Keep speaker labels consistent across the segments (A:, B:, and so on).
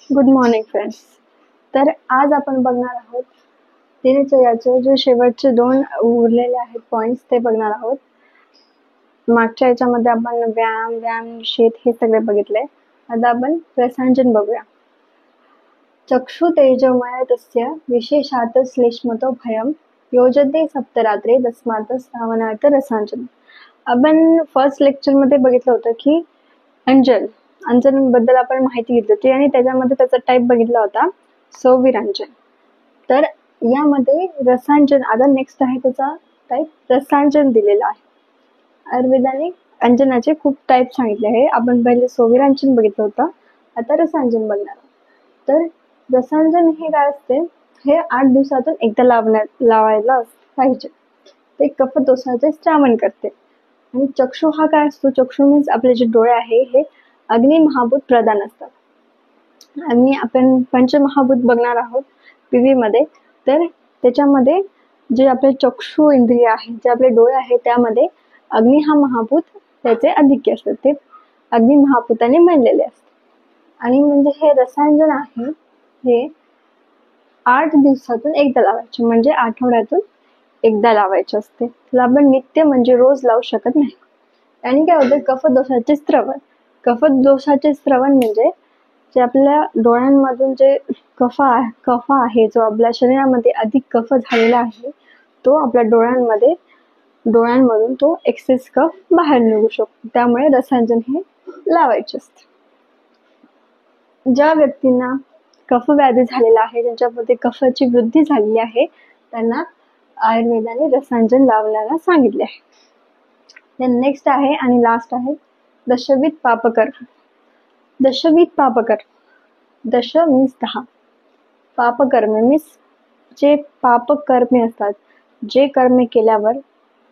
A: Good morning friends. तर आज आपण बघणार आहोत दिनचर्याचे जे शेवटचे 2 उरलेले आहेत पॉइंट्स ते बघणार आहोत. मागच्या याच्यामध्ये आपण व्यायाम निषेध हे सगळे बघितले. आता आपण रसांजन बघूया. चक्षु तेजोमय तस्य विशेषात श्लेष्मतो भयम योजते सप्तरात्रे तस्मात् श्रावणार्थ रसांजन. आपण फर्स्ट लेक्चर मध्ये बघितलं होतं की अंजन बद्दल आपण माहिती घेतली होती आणि त्याच्यामध्ये त्याचा टाईप बघितला होता सौवीरांजन. तर यामध्ये रसांजन आता नेक्स्ट आहे, त्याचा टाईप रसांजन दिलेला आहे. आयुर्वेदाने अंजनाचे खूप टाईप सांगितले आहे. आपण पहिले सौवीरांजन बघितलं होतं, आता रसांजन बघणार. तर रसांजन हे काय असते, हे 8 दिवसातून एकदा लावायला पाहिजे. ते कफदोषाचे श्रावण करते. आणि चक्षु हा काय असतो, चक्षु मीन्स आपले जे डोळे आहे हे अग्नी महाभूत प्रधान असतात. आणि आपण पंचमहाभूत बघणार आहोत पीव्ही मध्ये. तर त्याच्यामध्ये जे आपले चक्षु इंद्रिय आहे, जे आपले डोळे आहे, त्यामध्ये अग्नी हा महाभूत त्याचे अधिक्य असतात. ते अग्नी महाभूताने बनलेले असतात. आणि म्हणजे हे रसांजन आहे हे 8 दिवसातून एकदा लावायचे, म्हणजे आठवड्यातून एकदा लावायचे असते. त्याला आपण नित्य म्हणजे रोज लावू शकत नाही. आणि काय होतं, कफदोषाचे श्रवण. कफदोषाचे श्रवण म्हणजे जे आपल्या डोळ्यांमधून जे कफ आहे, जो आपल्या शरीरामध्ये अधिक कफ झालेला आहे, तो आपल्या डोळ्यांमधून तो एक्सेस कफ बाहेर निघू शकतो. त्यामुळे रसांजन हे लावायचे असते. ज्या व्यक्तींना कफव्याधी झालेला आहे, ज्यांच्यामध्ये कफाची वृद्धी झालेली आहे, त्यांना आयुर्वेदाने रसांजन लावण्याला सांगितले आहे. नेक्स्ट आहे आणि लास्ट आहे दशविध पापकर. दशविध पापकर, दश मीन्स 10, पापकर्मे मीन्स जे पापकर्मे असतात, जे कर्मे केल्यावर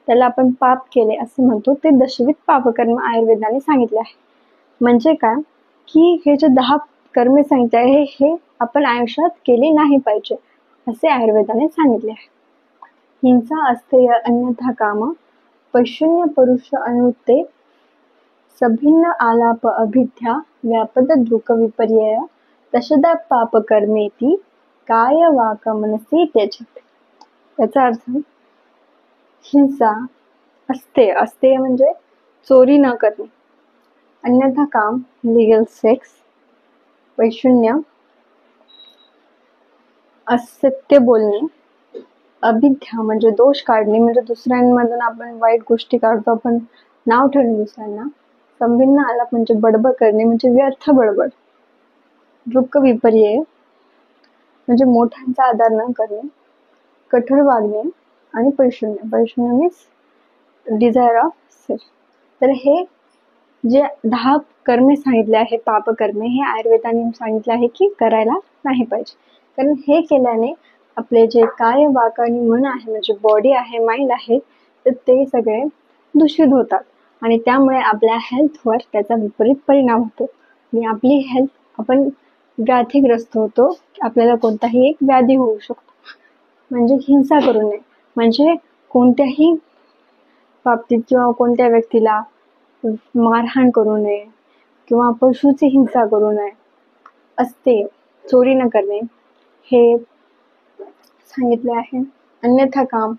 A: त्याला आपण पाप केले असे म्हणतो, ते दशविध पापकर्म आयुर्वेदाने सांगितले आहे. म्हणजे काय की हे जे 10 कर्मे सांगितले आहे हे आपण आयुष्यात केले नाही पाहिजे असे आयुर्वेदाने सांगितले आहे. हिंसा अस्तेय अन्यथा काम पशून्य पुरुष अनुते सभिन्न आलाप अभिध्या व्यापद दृक विपर्यय दशदा पाप कर्मेती काय वाक मनसी त्यजते. याचा अर्थ हिंसा, अस्तेय म्हणजे चोरी न करणे, अन्यथा काम लिगल सेक्स, पैशून्य असत्य बोलणे, अभिध्या म्हणजे दोष काढणे, म्हणजे दुसऱ्यांमधून आपण वाईट गोष्टी काढतो, आपण नाव ठेवणे दुसऱ्यांना. संभिन्न आलाप म्हणजे बडबड करणे, म्हणजे व्यर्थ बडबड. दृक विपर्यय म्हणजे मोठ्यांचा आदर न करणे, कठोर वागणे. आणि पैशून्य मीन्स डिझायर ऑफ सेल्फ. तर हे जे 10 कर्मे सांगितले आहे, पापकर्मे, हे आयुर्वेदाने सांगितले आहे की करायला नाही पाहिजे. कारण हे केल्याने आपले जे काय वाक आणि मन आहे, म्हणजे बॉडी आहे, माइंड आहे, तर ते सगळे दूषित होतात. आणि त्यामुळे आपल्या हेल्थवर त्याचा विपरीत परिणाम होतो आणि आपली हेल्थ आपण व्याधीग्रस्त होतो. आपल्याला कोणताही एक व्याधी होऊ शकतो. म्हणजे हिंसा करू नये, म्हणजे कोणत्याही बाबतीत किंवा कोणत्या व्यक्तीला मारहाण करू नये किंवा पशुची हिंसा करू नये. असते चोरी न करणे हे सांगितले आहे. अन्यथा काम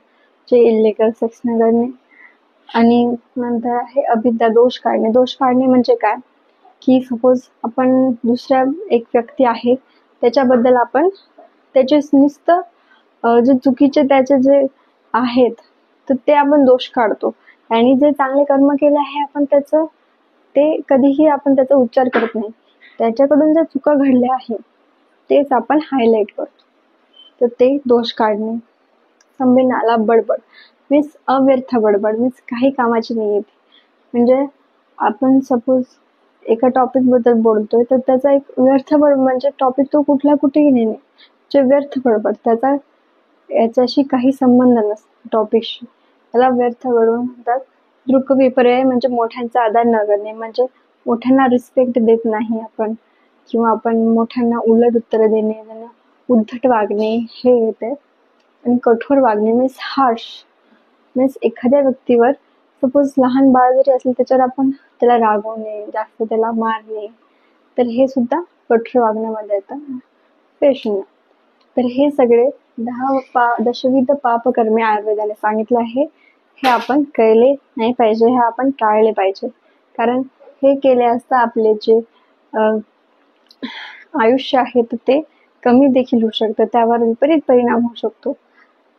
A: जे इलिगल सेक्स न करणे. आणि नंतर आहे अभिद्या, दोष काढणे. दोष काढणे म्हणजे काय की सपोज आपण दुसऱ्या एक व्यक्ती आहे त्याच्याबद्दल आपण त्याचे नुसतं जे चुकीचे त्याचे जे आहेत तर ते आपण दोष काढतो. आणि जे चांगले कर्म केले आहे आपण त्याचं ते कधीही आपण त्याचा उच्चार करत नाही. त्याच्याकडून ज्या चुका घडल्या आहेत तेच आपण हायलाइट करतो. तर ते दोष काढणे. संभिन्न आलाप बडबड मीन्स अव्यर्थ बडबड, मीन्स काही कामाची नाही येते. म्हणजे आपण सपोज एका टॉपिक बद्दल बोलतोय तर त्याचा एक व्यर्थ बडबड म्हणजे टॉपिक तो कुठेही नेणे, जे व्यर्थ बडबड, त्याचा याच्याशी काही संबंध नसतो टॉपिकशी, त्याला व्यर्थ बडबड म्हणतात. दृक विपर्यय म्हणजे मोठ्यांचा आदर न करणे, म्हणजे मोठ्यांना रिस्पेक्ट देत नाही आपण, किंवा आपण मोठ्यांना उलट उत्तर देणे, त्यांना उद्धट वागणे हे येते. आणि कठोर वागणे मीन्स हार्श, मीन्स एखाद्या व्यक्तीवर सपोज बाळ जरी असेल त्याच्यावर आपण त्याला रागवणे, जास्त त्याला मारणे, तर हे सुद्धा कठोर वागण्यामध्ये येतं पेशंट. तर हे सगळे दशविध पापकर्मे आयुर्वेदाने सांगितले आहे. हे आपण केले नाही पाहिजे, हे आपण टाळले पाहिजे. कारण हे केले असता आपले जे आयुष्य आहे ते कमी देखील होऊ शकतं, त्यावर विपरीत परिणाम होऊ शकतो.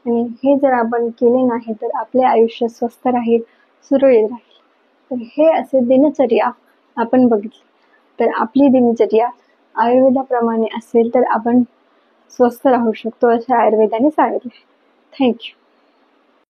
A: आणि हे जर आपण केले नाही तर आपले आयुष्य स्वस्थ राहील, सुरळीत राहील. तर हे असे दिनचर्या आपण बघितली तर आपली दिनचर्या आयुर्वेदाप्रमाणे असेल तर आपण स्वस्थ राहू शकतो, असे आयुर्वेदाने सांगितले. थँक्यू.